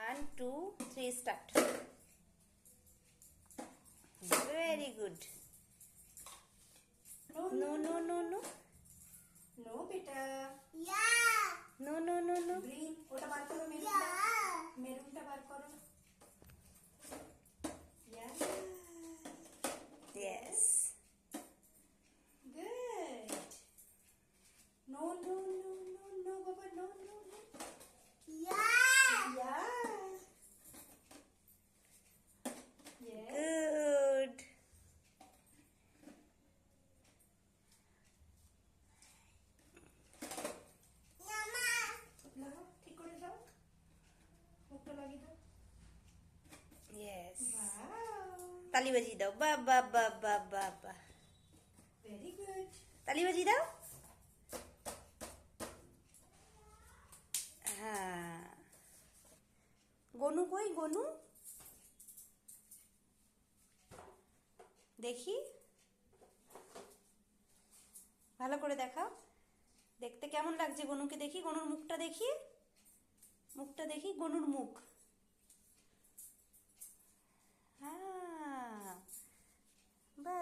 1 2 3 start. Very good. No. No बेटा. No. Green. ওটা বার করো. মেরুনটা বার করো. Yes. Good. No, Baba, no. Yeah. Yes. Good. লাগাও, ঠিক করে যাও. মুখটা লাগিয়ে দাও. Yes. Wow. তালি বাজিয়ে দাও। বা। Very good. তালি বাজিয়ে দাও। হ্যাঁ। গনু কই গনু? দেখি, ভালো করে দেখাও। দেখতে কেমন লাগছে গনুকে? দেখি গনুর মুখটা দেখি। গনুর মুখ। হ্যাঁ, বা।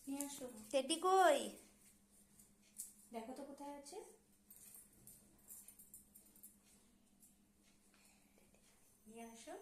নিয়ে আসো. টেডি কই? দেখো তো কোথায় আছে. নিয়ে আসো.